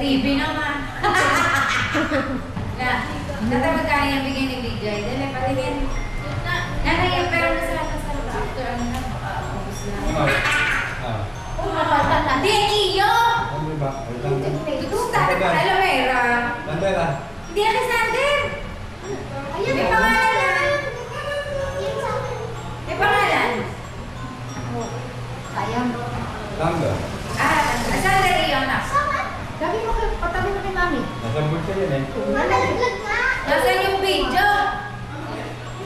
TV naman. Na, tatawag ka niya bigyan ni BJ. Dali, patingin. Nanay, yung pera na sa after ano na, ubus na. Hindi, iyo! Ano ba? Ito, tatay pa Alamera. Bandera. Hindi, Alexander! May pangalan yan. May pangalan. Sayang. Tanda. Alexander iyo na. Gabi mo kayo, patabi mo kay mami. Nasa bulsa yan eh. Nalaglag nga. Nasaan yung video?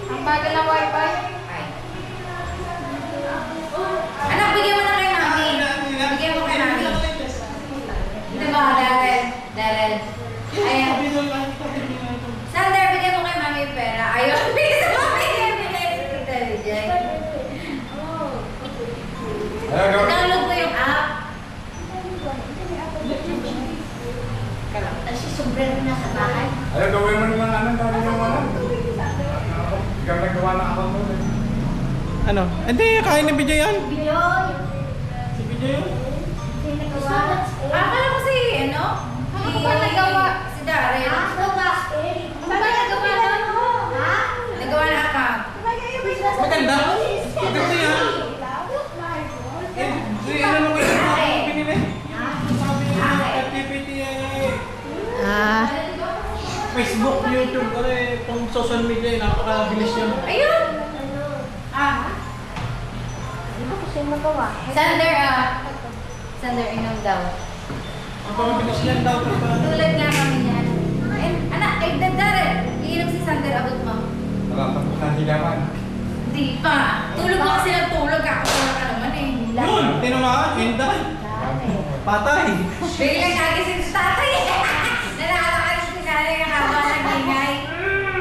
Ang bagal ng wifi. Ay. Anak, bigyan mo na kay mami. Bigyan mo kay mami. Hindi ba, Darren? Ayan. Sander, bigyan mo kay mami yung pera. Ayaw, bigyan sa mami. Bigyan sa intelligent. Download mo yung app. Tapos si sombrero na sa bahay. Ayaw, gawin mo naman ano, dahil yung ano. Ikaw nagawa na ako mo eh. Ano? Hindi, kain ni BJ yan. Biloy. Si BJ yun. Hindi nagawa. Akala ko si, ano? Ano ba nagawa? Si Darren. Ano ba? Ano ba nagawa nun? Ha? Nagawa na account. Maganda. Maganda yan. Eh, si ano nung pinili? Sabi niya, activity Facebook, YouTube, pang social media, napakabilis yan. Ayun! Ano ba kasi magawa? Sander, inom daw. Ang pamabilis yan daw. Tulad nga kami niyan. Anak, Darren, iinom si Sander, abot mo. Nakatapos na sigawan. Hindi pa. Tulog ko kasi ng tulog. Kakakuha ka naman eh. Yun, tinamaan, hinday. Patay. Biglang kagising si tatay. Nanakakas si nanay ng habang nag-ingay.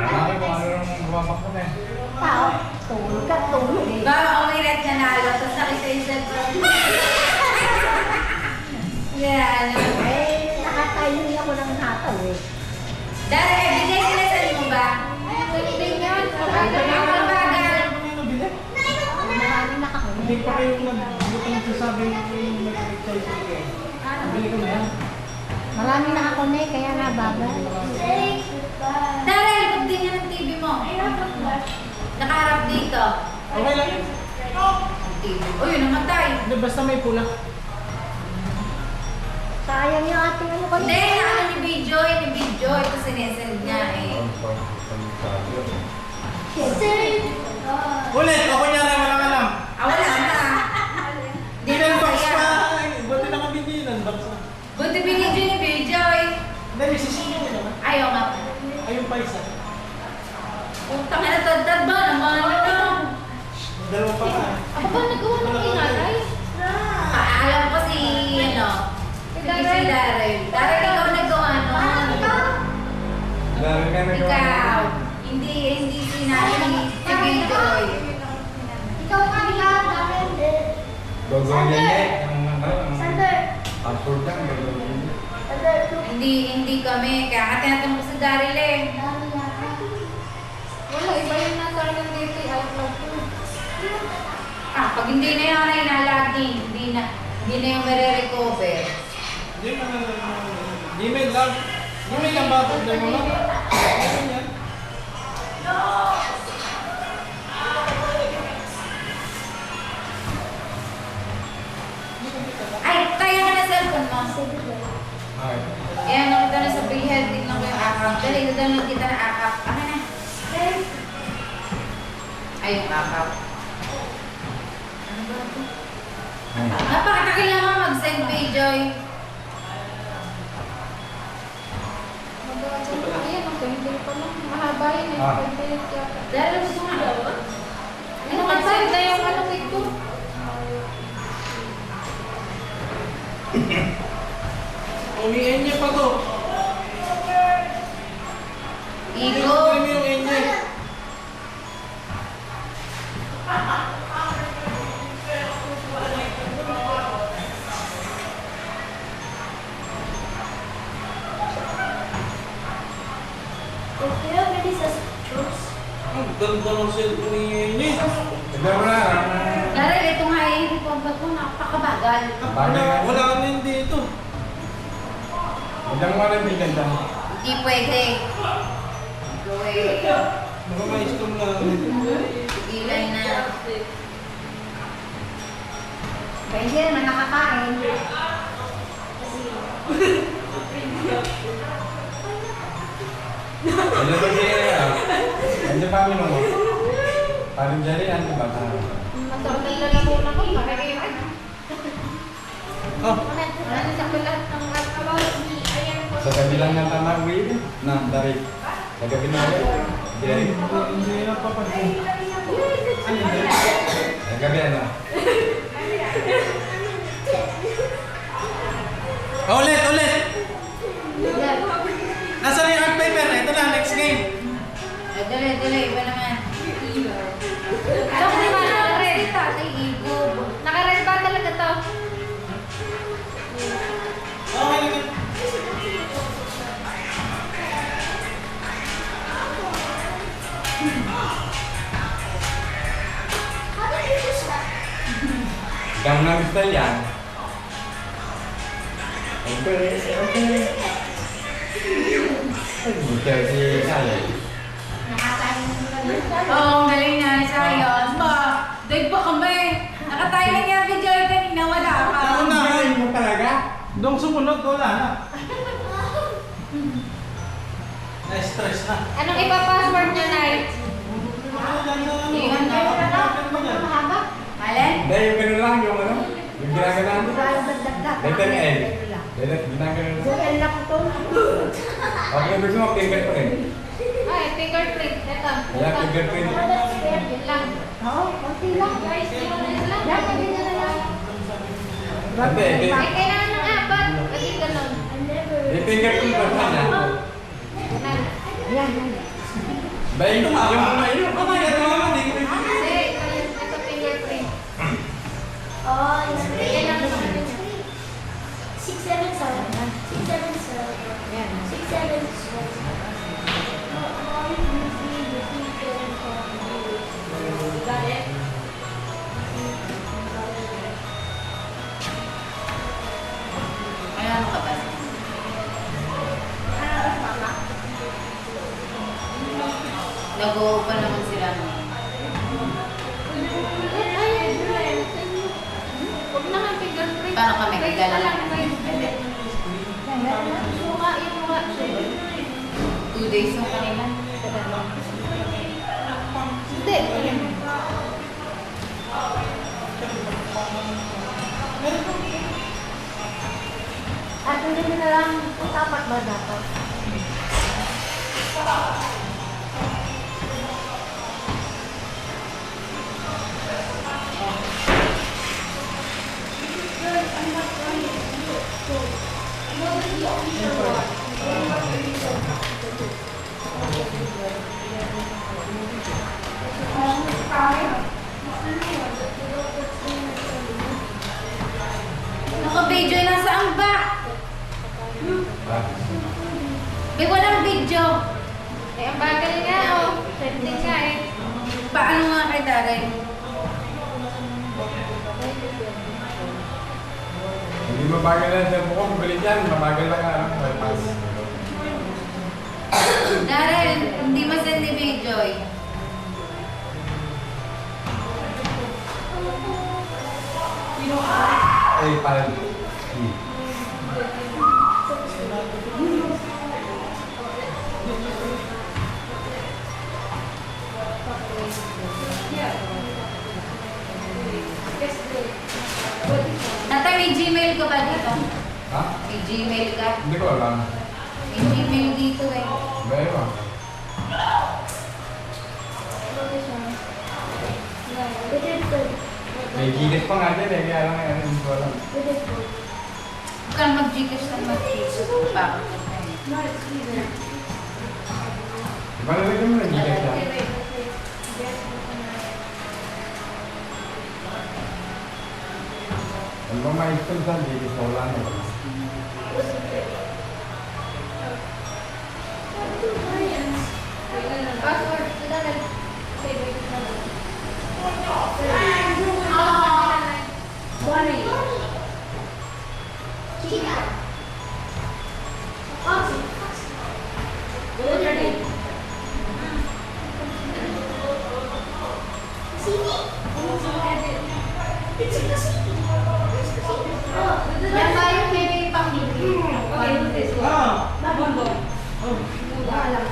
Marami kung ano nung bumapak ko na eh. Tao. Tulog ka, tulog eh. Baka umirat niya nalo, tapos nakita yung cellphone. Yan. Eh, nakatayo niya ako ng hataw eh. Darren, bigay sila sa mo ba? Hindi nga. Ang mabagal. Marami nakakunin. Hindi pa kayo nag-butong sasabi yung nag-exercise kayo. Bili ko na yan. Marami nakakunin, kaya nabagal. Darren, ikot din yan ang TV mo. Nakaharap dito. Okay lang yun. TV. Uy, namatay. Hindi, basta may pula. Sayang yung ating ano kami. Hindi, ano ni video, ito sinesend niya eh. Ulit, ako niya rin, walang alam. Wala na. Hindi na Unbox masaya. pa. Buti na kami din, unbox na. Buti binidyo ni Joy. Hindi, may sisingin din naman. Ayaw nga. Ayun pa isa. Utang na tad ba naman? Ano? Dalawa pa ka. Ako ba nagawa ng ingay? Alam ko si, ano, si Darren. Darren, ikaw nagawa nun. Dahil ka nagawa na. Ikaw. Hindi si Nani, si Joy. Ikaw nga lang, Darren. Gagawin niya eh. Sander. Password lang, gagawin niya. Sander. Hindi kami. Kaya nga tinatanong ko si Daryl eh. Wala, iba yung nasa ng dito, outlook ko. Pag hindi na yung nailalaging, hindi na yung marirecover. Gmail lang. Gmail lang ba? Pagdala mo lang. Gmail yan. Ay, kaya ka na cellphone mo. Okay. Ayan, nakita na sa billhead, tignan ko yung account. Dali, download kita na account. Ano na? Ay, yung account. Ano ba ito? Napakatakil naman mag-send pay, Joy. Ayan, ang ganda pa lang. Mahaba yun eh. Ah. Pwede yun yata. Dahil gusto nga. Ano ka ba? Ito yung ano ito. Umiin niya pa to. Igo. Umiin mo yung enye. Ang ganda ng cellphone ni enye. Tignan mo na. Dahil ito nga eh, hindi po ba ito napakabagal. Bagay nga. Wala ka na yun dito. Ilang mo na bigan dyan? Hindi pwede. Gawin. Baka ma-istom lang. Tigilan na. Kaya hindi naman nakakain. Ano ba siya? Ano pa mo mo? Parang dyan rin, ano ba? Masarap na lalamunan ko. Makikita. Oh, Ano sa kulat ng alcohol? Ayan po. Sa kabilang ng tama uwi na dari. Sa gabi na uwi. Dari. hindi na papadun. Ano yun? Sa gabi ano? Ulit, ulit! Yan. Nasaan yung art paper? Ito na, next game. Dali, dali. Iba naman. Ano ko naman? Naka-red. Tatay, igo. Naka-red ba talaga to? Okay lang. Gangnam Style yan. Okay, okay. Ay, si Sally. Nakakain mo na yun. Oo, ang galing niya ni Sayon. Ba, dahil pa kami. Nakatayo niya video kanina, wala ka. Ako na. Ay, mo talaga? Dong sumunod, wala na. Na-stress na. Anong ipa-password niya, Nay? Iyon na. Mahaba? Alin? Hindi, yung ganun lang, yung ano? Yung ginaganan. Letter L. Letter, ginaganan lang. Okay, gusto mo, fingerprint. Ay, fingerprint. Ito. Kaya fingerprint. Yun lang. Oo, konti lang. Guys, yun lang. Yan, ganyan na lang. Hindi, hindi. Ay, kailangan ng apat. Kasi ganun. Yung fingerprint ba niya? Nan. Yan, yan. Ba, yung Hindi, ito fingerprint. Oh, kailangan naman yun. 677. Yan. 677. Got it? Ay, ano ka ba? Nag-open naman sila. Huwag na nga fingerprint. Paano kami Trace gagala? na lang, trace. Pwede. Yung mukha. 2 days yung kanila. Hindi. At hindi mo na lang tapat ba dapat? Naka-video na saan ba? May walang video. Eh, ang bagal nga, oh. Trending nga eh. Paano nga kay Daray? Hindi mabagal na sa buko, balik yan, mabagal lang ang bypass. Daray, hindi masend ni video eh. Ay, parang... Natay, may Gmail ka ba dito? Ha? May Gmail ka? Hindi ko alam. May Gmail dito eh. Meron. May gigit pa nga dyan eh, kaya lang ano, hindi ko alam. Huwag kang mag-Gcash na mag-Gcash. Bakit? Diba nalagyan mo na gigit siya? Ano ba ma-install sa gigit na wala na? Password. Chica. Yan ba yung may pang-ibig? Ah! Alam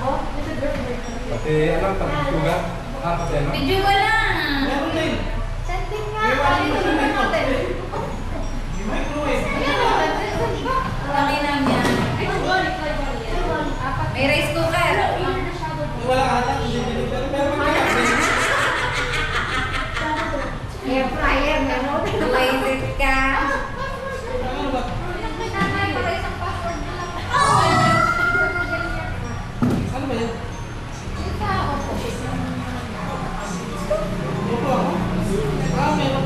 ko. Pati ano, pagkuga. Pati ano. Video mo lang. Meron din. Sending nga. May washing Dito machine na dito. natin. Yung microwave. Laki lang yan. May rice cooker. Wala ka ata. Pero mag-i-update. Air fryer, meron. Buwisit ka. Ano ba? Ano ba yun? Opo ako. Ah, meron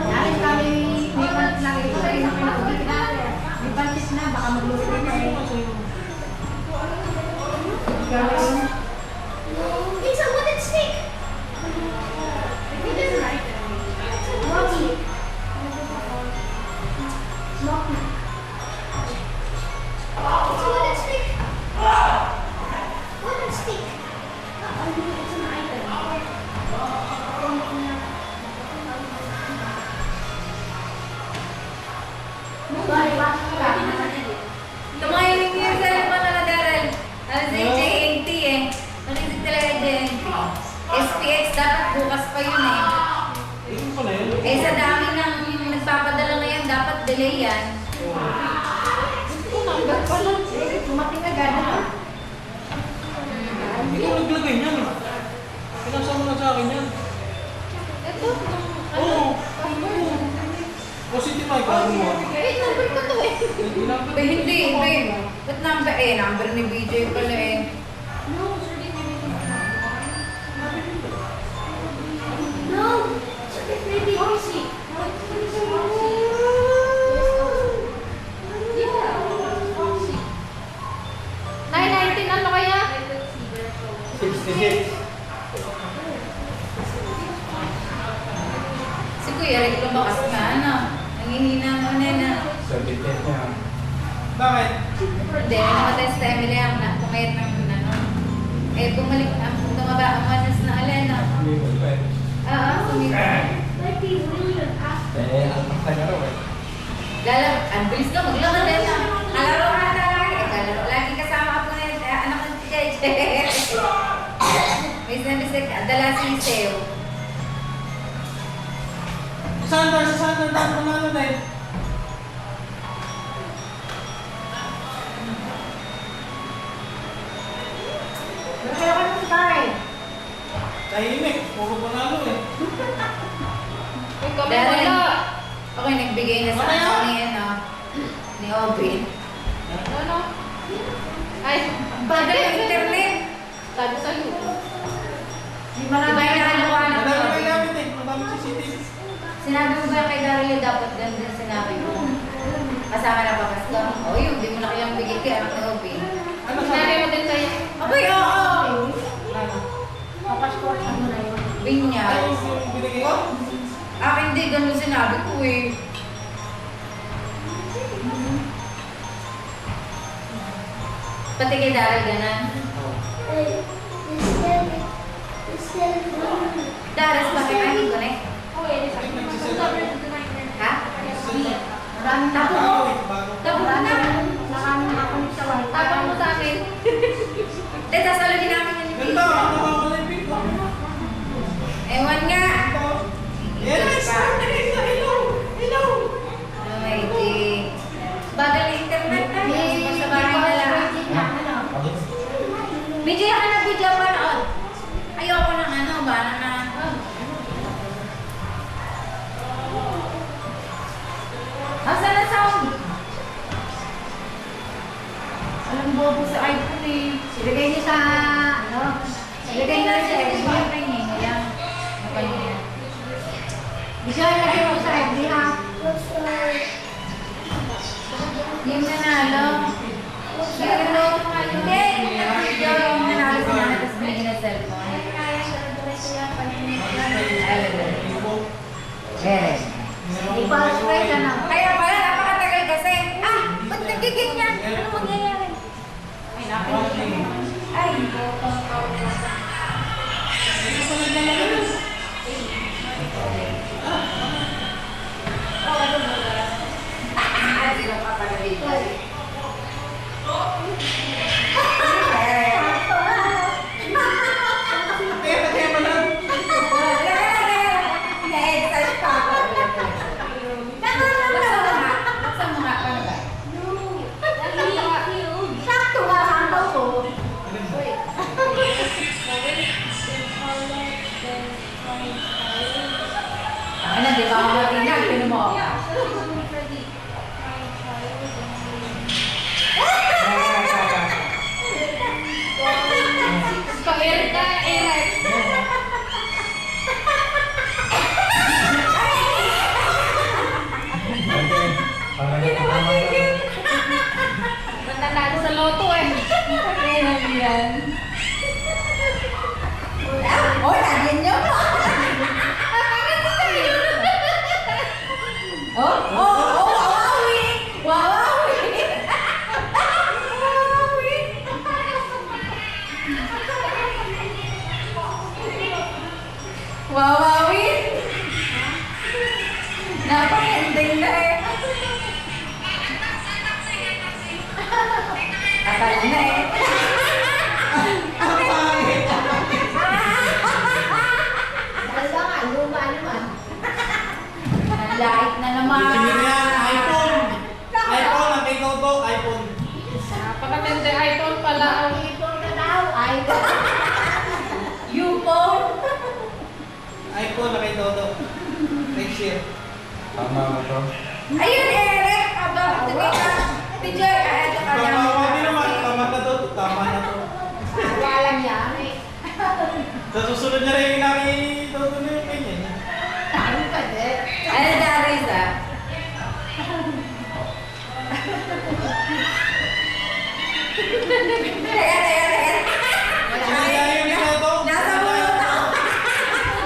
Dahil kami may palit lang ito. May palit na, baka magluto pa eh. Gawin. It's a wooden stick. Smoky. Smoky. It's a wooden stick. Wooden stick. It's an item. Bye, bye. Tumahiling yung cellphone na Daryl. Ano si JNT eh. Nakinig talaga JNT. SPX dapat bukas pa yun eh. Ito pala yun. Eh sa dami ng nagpapadala ngayon, dapat delay yan. Number pa lang. Tumating agad. Ikaw naglagay niyan. Pinasa mo na sa akin yan. Ito. Oo. Positive ay kamo mo. Eh, number ko to eh. Ba, hindi, babe. Ba't number eh? Number ni BJ pala eh. No. It's maybe Foxy. Yeah, Foxy. 919 ano kaya? 66. Si Kuya Rick lumakas nga, ano? Nangihina mo na na. 78 niya. Bakit? Hindi, namatay si Emily ang pumayat ng ano. Eh, bumalik, tumaba ang manas na alena. Hindi mo ba eh. Sumipa. Like these really Eh, ang takta na raw eh. Ang bilis ka, maglakad din na. Kalaro ka na lagi. Kalaro, lagi kasama ako na yung anak ng si JJ. May sinabi dala si Seo. Sa Sander dapat panalo na eh. Kaya ka ng tayo. Tahimik. Puro panalo eh. Kami Dahil, wala. okay, nagbigay na sa Mamaya. ako ni, ano, ni Obin. Ano? Ay, Bagal yung internet. sabi sa'yo. Di ba inaalawa na Madami may ko? gamit eh. Madami CCTV. Sinabi mo ba kay Daryl dapat ganun sinabi mo? Kasama na papas ka? O yun, di mo na kayang bigay kay anak ni Obin. Ano Sinabi mo sabi? din sa'yo. Abay, oo! Ano? Papasport mo na yun. Ay, Binyag. yung binigay ko? Akin di ganun sinabi ko eh. Pati kay Daryl ganun. Daryl, bakit kayo ko na eh? Ha? Maraming Tapo mo. Bago eh. Bago. Tapo mo na. Nakamin ako ni sa wifi. Tapos mo sa akin. Hindi, sasalugin namin yun ni Ganito, Pete. ano ba ako na yung pick ko? Ewan nga. Yes! Hello! Hello! Oh my God. Bagal na internet na. Basta bahay na lang. Video ka na, video pa noon. Ayoko ng ano, bana na. Asan na sound? Alam bobo sa iPhone eh. Ilagay niyo sa, ano? Ilagay na siya. Siyempre niya. Kaya, napalihan. Bisa ilagay mo sa FB ha. Yung nanalo. Pero, hindi. Yung nanalo sa nanalo, tapos binigyan ng cellphone. Very. Ipa-spray ka na. Kaya pala, napakatagal kasi. Ah, ba't nagkiganyan? Ano mangyayari? Ay, nakin. Ay, sila pa pala dito. Kaya mo lang. Na-exercise pa ako. Laksan mo nga. Paano ba? Sakto nga ang tao ko. Ano, di ba ako matinag? Pino mo ako. Pag-eric ka, Eric. Nanalo sa loto eh. Ano yan? Oh, lagyan niyo pa. Wawawi! Wawawi! Wawawi! Wawawi! Napaka-ending na eh. Akala na eh. Dalawa nga, luma naman. Nalait na naman. Tingin yan, iPhone. iPhone, ang kay Toto, iPhone. Napakaganda iPhone pala. Ito na daw, ay. U-phone. iPhone na kay Toto. Next year. Tama mo to. Ayun, Eric. Aba, ito ka. Teacher, ito ka lang. Tama din naman, tama na to. Tama na to. Alam niya. Sa susunod niya rin yung naki Toto na yung kanya niya. Ano pa din? Ano, Darius ah? Teka. Kasi ayaw ni Toto. Nasa mulot ako.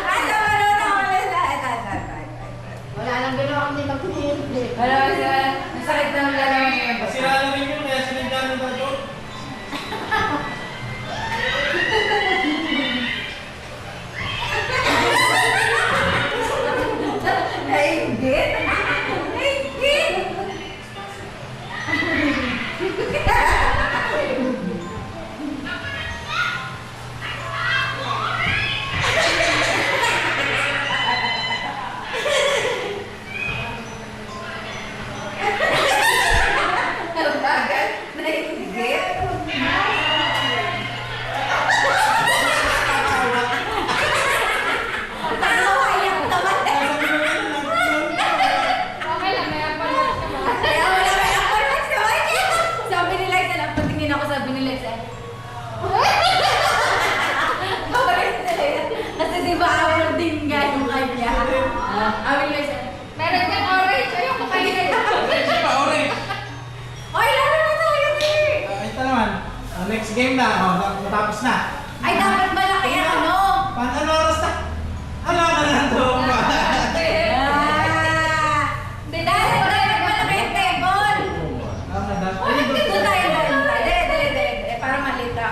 Nasa mulot ako. Ito. Wala lang gano'n kami mag-uuli. Wala ko sa... Nasakit na lalaman niyo yung Masira na rin yun, kaya sinadya ng Toto. Nainggit? Ang bagal. Nainggit? Tawa, iyak naman eh. Okay lang, may apology ka ba? Kaya wala may apology naman niya. Sabi ni Liza, napatingin ako, sabi ni Liza. Apology na Liza. Kasi di ba awal din nga yung kanya. Awal Liza. Meron kang orange. Ayoko kayo na Pa, orange. Oy, laro na tayo eh. Ito naman. Next game na. Matapos na. Ay, dapat malaki ang ano. Ano oras na? Ano ka na ito? Dahil malaki yung table. Ano na? Ito tayo. Dali. Para malita.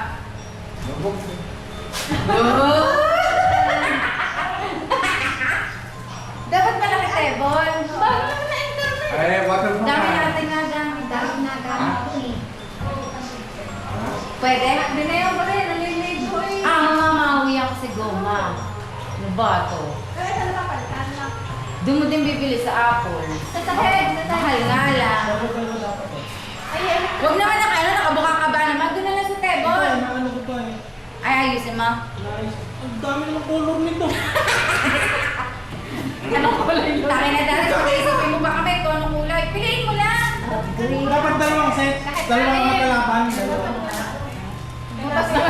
Lubog. Dapat malaki table. Eh, water pa. Dami natin nga gamit. Dami na gamit eh. Pwede? Hindi na yung pala, naliligo eh. Mamawi ako si Goma. Ano ba ito? Doon mo din bibili sa Apple. Mahal nga lang. Huwag naman nakabuka ka ba naman? Doon na lang sa table. Ano ko to eh? Ay, ayusin mo. Nice. Ang dami naman color nito. Anong kulay yun? Taki na dahil sa isipin mo baka may anong kulay. Piliin mo lang. Green. Dapat dalawang set. Dalawang magkalaban. Butas na.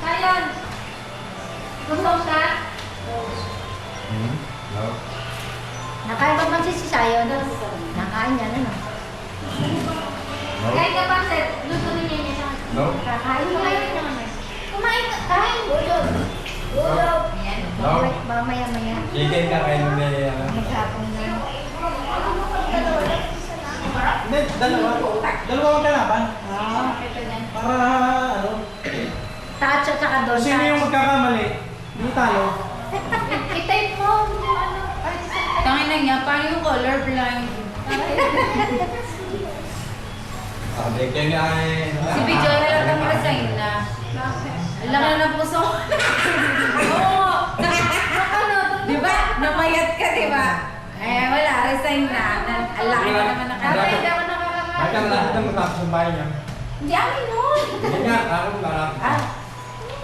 Sayon. Gusto ka? No. Nakain ba man si Sayon? Nakain niya na no? No. Kahit ka pa, Seth. Gusto niya niya sa akin. No. Kakain mo Kumain kayo. ka naman. Kumain ka. Kain. Yan. No. Mamaya-maya. Chicken ka kayo ni ano. Maghapon na. Hindi, dalawa. Dalawa magkalaban. Ito yan. Para ano? Touch at saka doon. Sino yung magkakamali? Hindi talo. niya, paano yung colorblind? Sabi ka niya ay... Si Bijoy halatang resign na. Ang laki na ng puso. Oo! Di ba? Namayat ka, di ba? Eh, wala. Resign na. Ang laki na naman ng kamay. Hindi ako nakakakain. Ay, kang lahat ng matapos ng bahay niya. Hindi amin nun. Hindi nga, ako marami. Ah.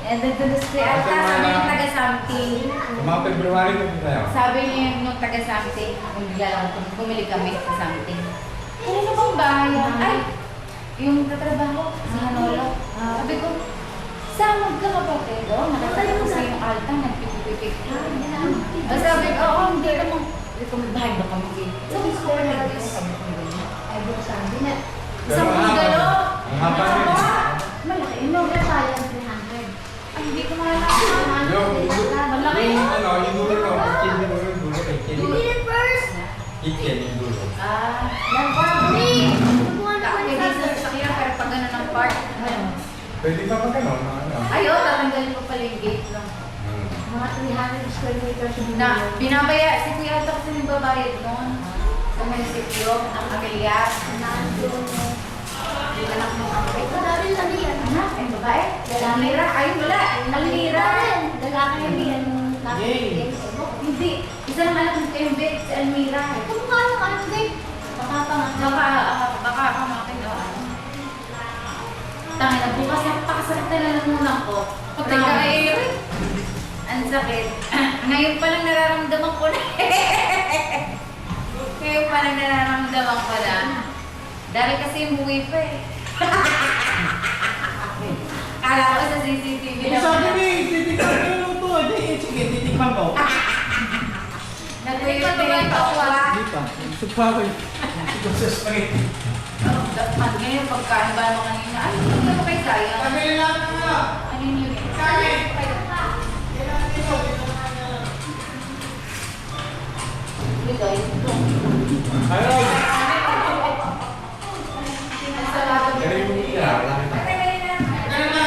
And then, si Alta, sabi yung taga-something. Mga February na po tayo. Sabi niya yung taga-something. Bumili kami sa something. Ano bang bahay yan? Ay! Yung tatrabaho sa Manolo. Sabi ko, samag ka kapatid. Oo, nakatayo ko sa yung Alta, nagpipipipik. Sabi ko, oo, hindi naman. Sabi ko, may bahay ba kami? Sabi ko, Ay, doon sabi na. sa bungalo. Ang haba rin. Malaki. Yung sayang 300. Ay, hindi ko malalaman. Malaki. Yung ano, yung dulo ko. Kitchen yung dulo kay Kelly. Universe! Kitchen yung dulo. Ah, Yan, Barbie! kaya sa kaya pero pag gano'n ng part. Pwede pa pa gano'n, mga ano. Ayaw, tatanggalin ko pala yung gate lang. Mga 300 square meters yung Na, binabaya, si Kuya Alta kasi nagbabayad noon. Sa munisipyo, ng Amelias. Yung anak ng Amelias. Ito na rin lang yan. Anak, ay babae. Almira, ay wala. Almira. Lalaki yung yan. Yay. Hindi. Isa lang anak ng Kembet, si Almira. Kung kaya ka lang din. Baka pa nga. Baka kamakin o ano. Tangin na bukas yung pakasakit na lalamunan ko. Teka eh. Ang sakit. Ngayon pa lang nararamdaman ko na. Ngayon pa lang nararamdaman ko na. Dahil kasi umuwi pa eh. Kala ko sa CCTV Eh, na sabi niya, titikman ko yung luto. Sige, titikman ko. Nagtuyot na yung tawa. Hindi pa. Sugpa ko yun. Siguro sa spaghetti. Ngayon pagkaan ba mo kanina? Ay, hindi mo kay sayang. Sabi lang na. Ano yun eh? Sabi! Bigay. Ayaw! Sarado. Galing mo siya. Ganun na.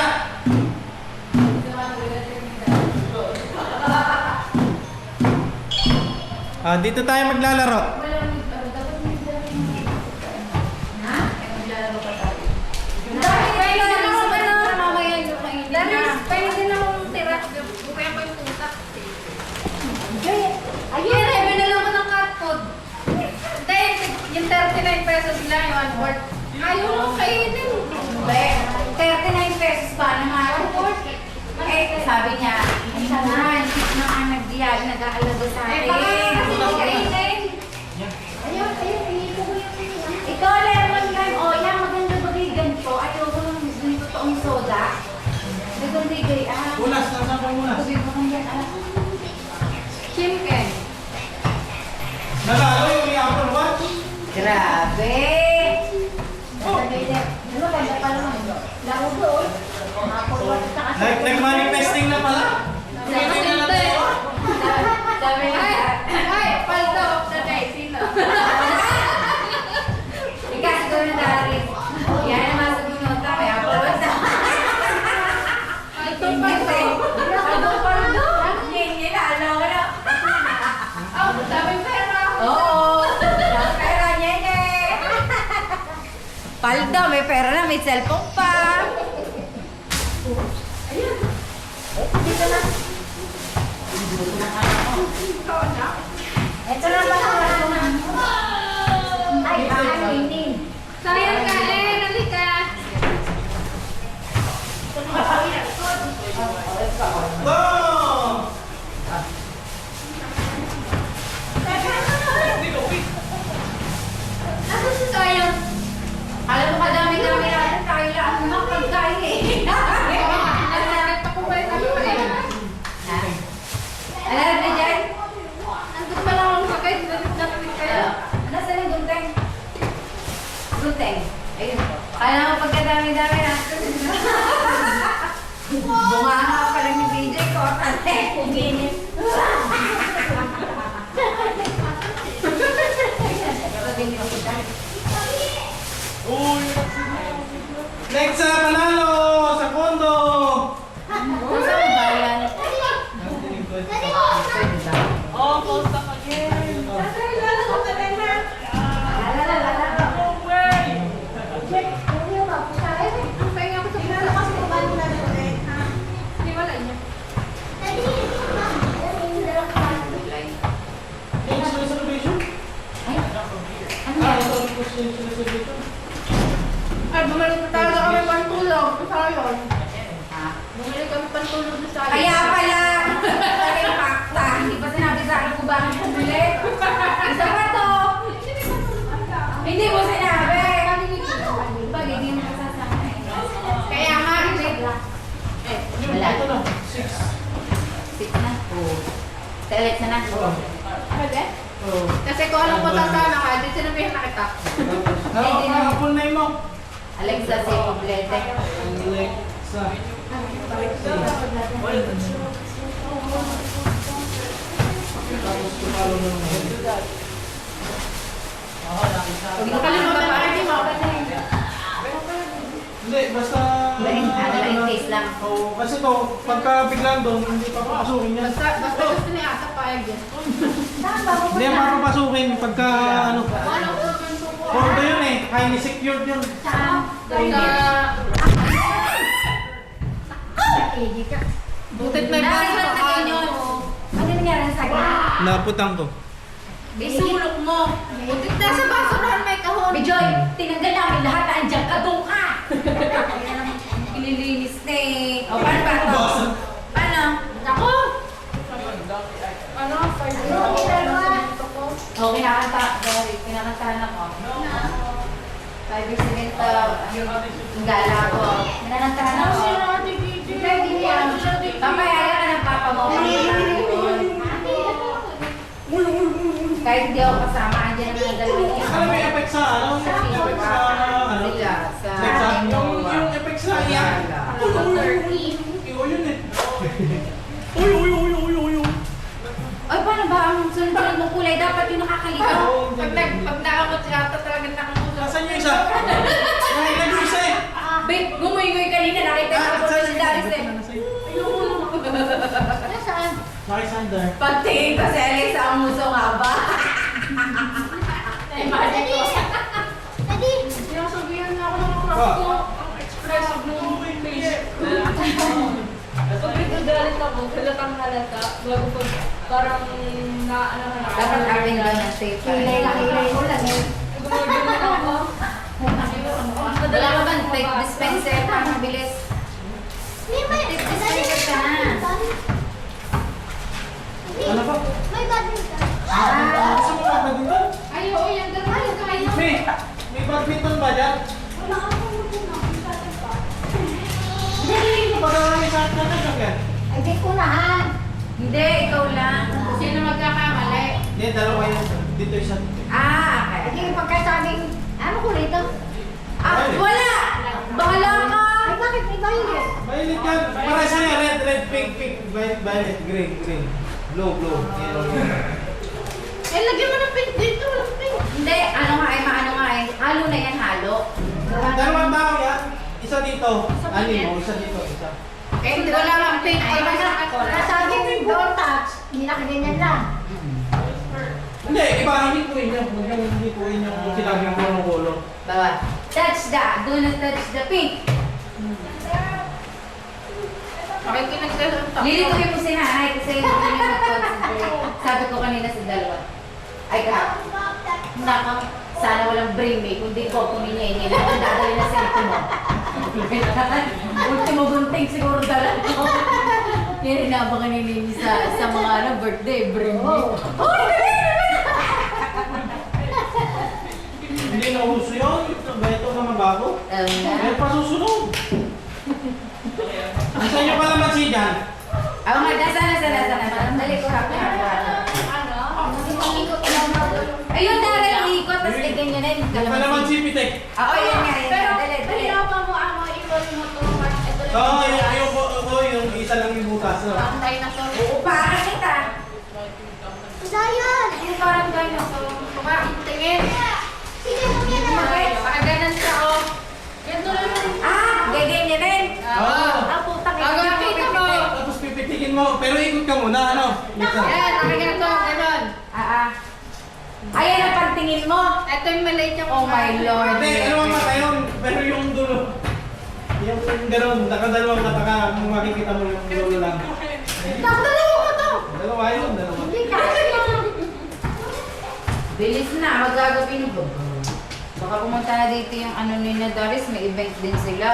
Dito tayo maglalaro. Ayun, binala ko ng cat food. Dahil yung 39 pesos lang yung unboard. Ayaw mo kainin. 39 pesos ba naman? Eh, sabi niya, ay naman, na ang nag-aalaga sa Eh, akin. baka kasi mo kainin. Ayun, iipo ko yung Ikaw, lemon lime. O, yan, maganda bagay ganito. Ayoko ng totoong soda. Maganda bagay. Unas, nasa ko unas. Sabi mo kang yan, Chimken. Nalalo yung Apple Watch. Grabe! Ano, ganda pa naman. Laro doon. Makakulwat sa kasi. Nag-manifesting na pala. Sabi na nito eh. Sabi Ay, niya, ay, paldo of the day. Sino? ikaw siguro na darin. Yan naman sa bunota, may apawat na. Paldo, paldo. Paldo, paldo. Yan, alam ko na. Oh, daming pera. Oo. Ang pera niya eh. Paldo, may pera na, may cellphone pa. Dito na. Ito na ba ang ay, kainin. Sayang ka eh, nalika. Go! Ano si Sayang? Alam mo, kadami-dami natin tayo lang ng pagkain eh. Nagkakit ako ba yung Alam na dyan? Andun pa lang ang sakit. Nagkakit kayo. Nasaan yung gunteng? Gunteng. Ayun. Kala mo pagkadami-dami natin. Bunga nga pala ni BJ ko. Ate, kuminit. Uy! Next sa panalo! Sa kondo! Kung saan ba yan? Oh, post ako again. din sila sa dito. Ay, bumalik na talaga kami pantulog. Sa yun. Ha? Bumalik kami pantulog na sa Kaya pala, kaya pakta. Hindi pa sinabi sa akin kung bakit bumili. Isa pa to. Hindi mo sinabi. Pag hindi mo kasasama. Kaya nga, Yung Wala. ito na, 6. Six na. Oo. Sa Alexa na. Oo. pwede? Oo. Kasi kung alam ko sasama ka, di sinabihan na kita. Ano, kahapon na mo? Alexa, si Poblete. Alexa. Tapos tumalo na naman. Huwag mo kalimutan pa rin mo. Hindi, basta... Line case lang. Oo, kasi to, pagka biglang doon, hindi pa papasukin yan. Basta gusto ni Asa payag yan. Hindi yan papapasukin pagka ano. Ano ko yung suko? Kordo yun eh, highly secured yun. Butit may Dahil baso ba't ka na ganyan? Ano nangyari sa akin? Naputang ko. Isulok mo. Butit na sa basurahan may kahon. Bijoy, tinanggal namin lahat. Andiyan ka, doon ka. Ililinis na eh. O, paano ba ito? Paano? Ako? Ano? O, kinakanta. Sorry, kinakantahan ako. 5 years ago, yung gala ko. Kinanantahan ako. Papayagan ka ng papa mo. Kahit hindi ako kasama, andyan naman ang dalawang Ano may effect sa ano? Effect sa ano? Sila, sa... Effect sa yung effect sa iyan. Iyo yun eh. Uy. Ay, paano ba ang sunod-sunod mong kulay? Dapat yung nakakaligaw. Pag nakamot si Ata talagang nakamulat. Nasaan yung isa? Nakita yung isa eh. Babe, gumoy-goy kanina. Nakita ko po saan si Daris eh. Nasaan? Sorry, Sander. Pagtingin ko si Alexa, ang muso nga ba? Ay, bakit ko? Sinasabihan na ako ng crush ko. Ang expressive mo. Pag nagagalit ako, halatang halata. Bago pag parang naano ka na. Dapat akin lang ang safe. Kilay ko lang eh. Gumagano ako. Wala ka ba tape dispenser para mabilis? Tape dispenser ka na. Ano pa? Gusto mo mag-badminton? Ay, oo, yung gano'n yung kayo. May badminton ba dyan? Hindi, pag-awali sa atin na yan. Ay, di ko nahan. Hindi, ikaw lang. Sino magkakamali? Hindi, dalawa yan. Dito isa. Ah, okay. Hindi pagkasabing, ano ko rito? Ah, wala! Bahala ka! Ay, bakit may violet? Violet yan. Para sa niya, red, pink, violet, green. Blue, yellow. Eh, lagyan mo ng pink dito. Walang pink. Hindi, ano nga eh, maano nga eh. Halo na yan, halo. Dalawang tao yan. Isa dito. Ani mo, isa dito, isa. Eh, hindi wala lang pink. Ay, Nasabing don't touch, hindi na kaganyan lang. Hindi, iba, hindi po inyo. Hindi po inyo kung sinabi yung kolong-kolong. Bawal. Touch do not touch the pink. Makikinagsasalita. Lilituin mo si nanay kasi hindi niya mag-concentrate. Sabi ko kanina sa dalawa. Ay ka, naka, sana walang brain eh, kundi ko kung niya lang ang dadali na sa ultimo. Ultimo bunting siguro dala ko. Yan inabangan ni Nini sa mga birthday, brain me. Hindi na uso yun. Ito na mabago. May pasusunod. Saan nyo pala man si Jan? Ako nga, sana. Dali ko happy. Ayun, Daryl, ikot, tapos ganyan na yung Yung pala man si Pitek. Oo, yan nga, yan. Pero, Dali. hirapan mo ako, ikot mo to. Ito lang Oo, yung yung isa lang yung butas. No? Ang dinosaur. Oo, para kita. Dayan! Yung parang dinosaur. Tingin. Pakaganan siya, oh. Ganito lang yung... Ganyan rin. Putang ina. Gagamitin mo. Tapos pipitikin mo. Pero ikot ka muna, ano? Minsan. Yan, nakaganto, ganon. Ayan ang pantingin mo. Ito yung maliit yung... Oh my Lord. Hindi, ano ang mata yun? Pero yung dulo. Yung gano'n, nakadalawang mata ka. Kung makikita mo yung dulo lang. Dalawa ko to. Dalawa yun, dalawa. Hindi kasi. Bilis na, magagabi ng Baka pumunta na dito yung ano ni na Doris, may event din sila.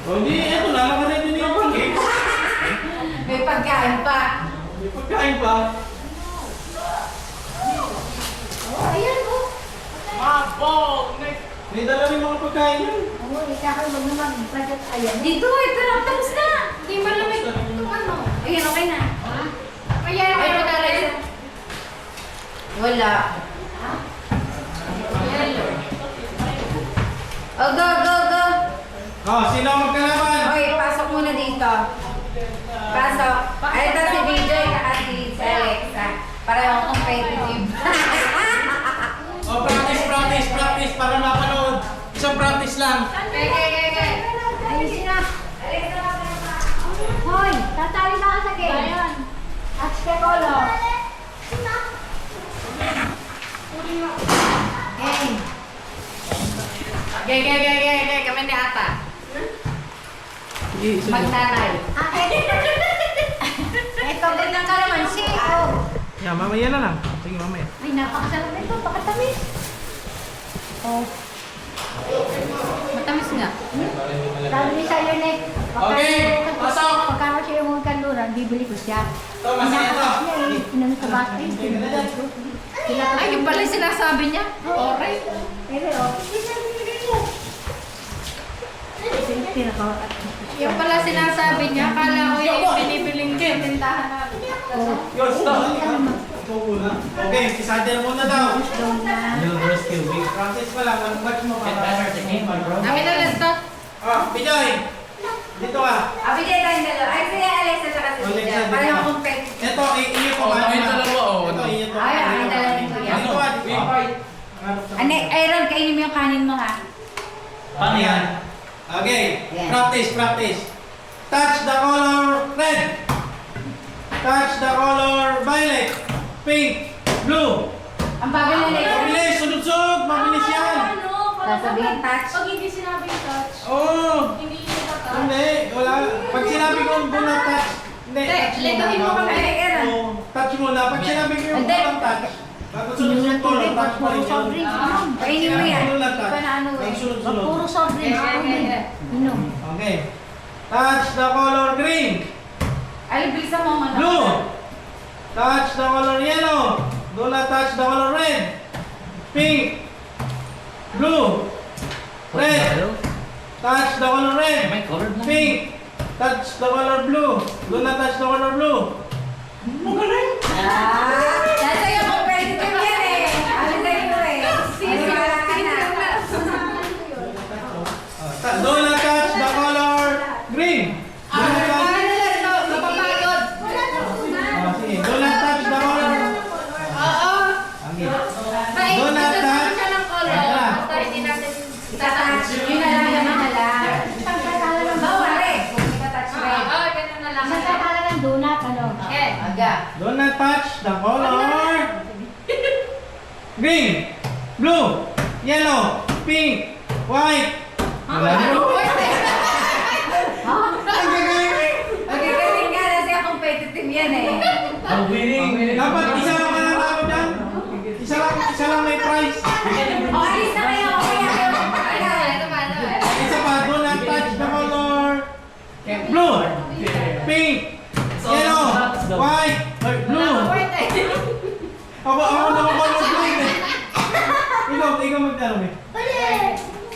O di, eto na, nakaready na yung pancakes. May pagkain pa. May pagkain pa. Oh, ayan oh. May dala rin mga pagkain yan. Oo, ikaw mo naman. Budget ayan. Dito, ito lang, tapos na. Hindi man lamig itong ano. Ayan, okay na. Kaya Ay, ano wala na rin? rin. Wala. Oh, go, go, go. Oh, sino ang magkalaban? Okay, pasok muna dito. Pasok. Ay, ito si DJ at si Alexa. Parehong competitive. Oh, practice para mapanood. Isang practice lang. Okay. Ayusin na. Hoy, tatali na ka sa game. Ayan. At sa kolo. Okay. Kami ni Ata. Sige, Magtanay. Ito, ganyan ka naman. Siko. Yeah, mamaya na lang. Sige, mamaya. Ay, napakasarap nito. Pakatamis. Oh, Matamis nga. sabi ni sa'yo, Nick. Okay, pasok. Pagkano siya yung mga kanluran, bibili ko siya. Ito, masaya ito. Inano sa basket. Ay, yung pala yung sinasabi niya. Oray. Pero, Yung pala sinasabi niya. Akala ko yung binibiling sa tindahan namin. Yo, stop. Ito muna. Okay, si Sander muna daw. Practice pa lang. Mag-match mo pa. Amin na lang to. Oh, Bijoy. Dito ka. Abigay tayong dalawa. Ay, si Alexa sa kasi Alexa, DJ. dito. Parehong competitive. Ito, iyo ko. Oh, tayo dalawa, oh. Ito, iyo to. Ay, ay, dalawa ni Kuya. Dito ka, dito ka. Ane, Aaron, kainin mo yung kanin mo ha. Paano yan? Okay, Yan. practice. Touch the color red. Touch the color violet. Pink. Blue. Ang bagal na Alexa. Mabilis, sunod-sunod. Mabilis yan. Sasabihin touch. Pag hindi sinabi yung touch, Oo. hindi siya touch. Hindi, wala. Pag sinabi ko do not touch. Hindi, Hindi, touch legahin mo kami. Ay, Aaron. Oo, touch muna. Pag sinabi ko yung Hindi. do not touch. Tapos sunod-sunod ko, touch pa rin soft yun. drinks. Kainin mo yan. Do not Hindi touch. pa na ano eh. Ang sunod-sunod. Puro soft drinks. Okay. Inom. Okay. Touch the color green. Ay, bilisan mo ano. Blue. Touch the color yellow. Do not touch the color red. Pink. Blue. Red. Touch the color red. Pink. Touch the color blue. Do not touch the color blue. Magaling. Nasa yung competitive yan eh. Ano sa'yo eh. Ano wala ka na. Do not touch the color green. Do not touch. Napapagod. Sige. Do not touch the color. Oo. Okay. May Do not gusto touch. siya ng color. Basta hindi natin Tatouch. Yun na lang, yun na lang. Pagkatala ng Bawal donut. eh. Kung hindi ka touch Oo, red. ganun na lang. Pagkatala ng donut, ano? Okay. Aga. Do not touch the color green, blue, yellow, pink, white. Wala na. Okay, galing nga. Nasa yung competitive yan eh. Dapat isa lang mananalo dyan. Isa lang may prize. O, alis na kayo. Kaya kayo. Ito pa, ito. Isa pa, do not touch the color blue, pink, yellow, white, blue. Ako naman color green eh. Ikaw magtanong eh.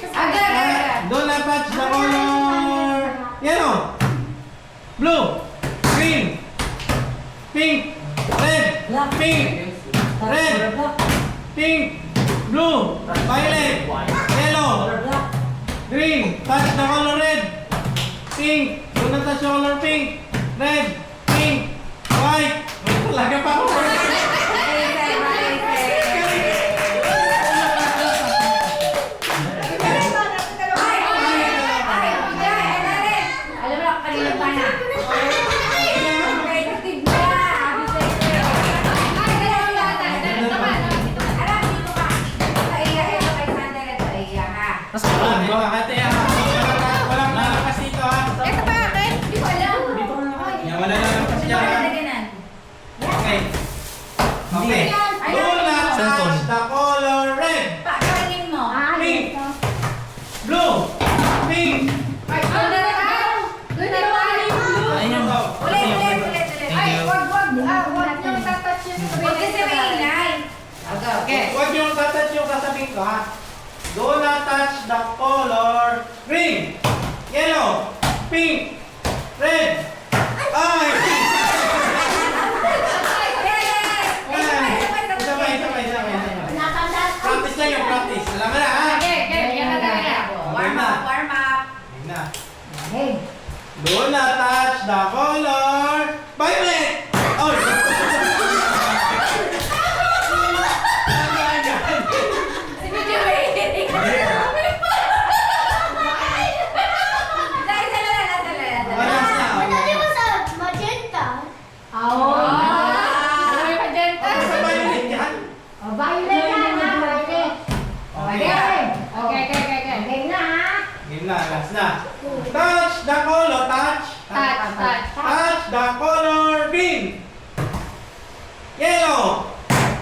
Aga, aga. Do not touch the color yellow, blue, green, pink, red, pink, blue, violet, yellow, green, touch the color red, pink, do not touch the color pink, red, pink, white. Talaga pa ako. Alam mo lang, kanina pa na. Competitive na. Alam, dito ka. Sa iya, ito kay Sander, ito iya ha. Walang nalakas dito ha. Ito pa, akin. Hindi ko alam. Wala nalakas Ito dyan ka ha. na ganan. Okay. Okay. Ay, Do not touch the color green, yellow, pink, red. Ay! Sabay. Practice lang yung practice. Alam mo na, ha? Yan na talaga. Warm up. Ayun na. Hey, Do not touch the color violet. Oh! Sige, Joey. Balance na. oh. Ano yung magenta? Sa violet yan. Oh, violet na, ha, violet. Okay. Okay. Okay na, ha? Game na, last na. Touch the color, touch. Touch the color green, yellow,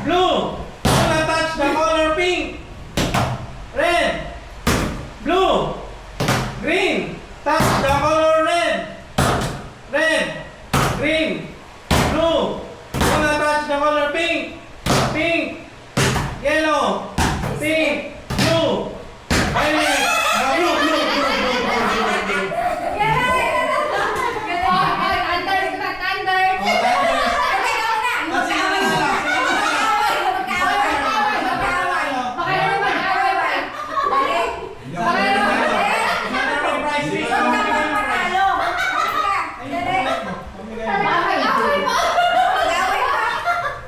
blue. Do not touch the color pink, red, blue, green. Touch the color red, green, blue. Do not touch the color pink, yellow, pink, blue, violet. Blue.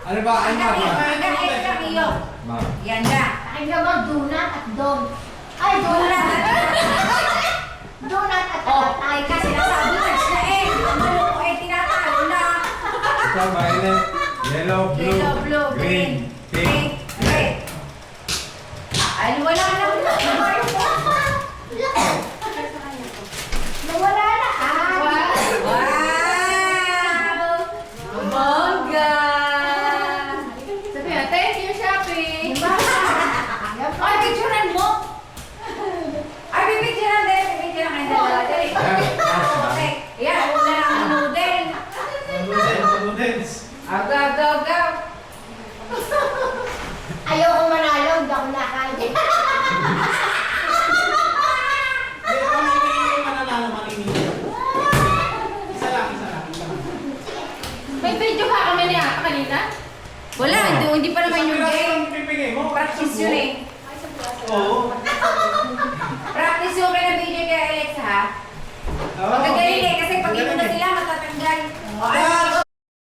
Ano ba? Ano ba? Ma. Yan na. Akin naman, donut at dog. Ay, donut at donut at Ay, kasi nasabi na siya eh. Ang ano ko eh, tinatalo na. Ito, violet, yellow, blue, Yellow, blue, green, pink. red. Ay, wala na. Nawala na, ha? Wow! Bongga! Sabi na, thank you, Shopee. Ay, picturean mo! Ay, pipicturean din. Pipicturean kayo dalawa. Dali. Okay. Yan, una lang ang noodle. Noodles. Go. Ayoko manalo, hindi ako nakain. Hindi, mamimili mananalo, mamimili. Isa lang. May video ka kami niya kanina? Wala, hindi pa naman yung game. Ang pipigay mo. Practice yun eh. Oo. Practice yung kaya video kay Alexa ha. Oo. Magagaling eh, kasi pag ito na sila matatanggal. O, ano?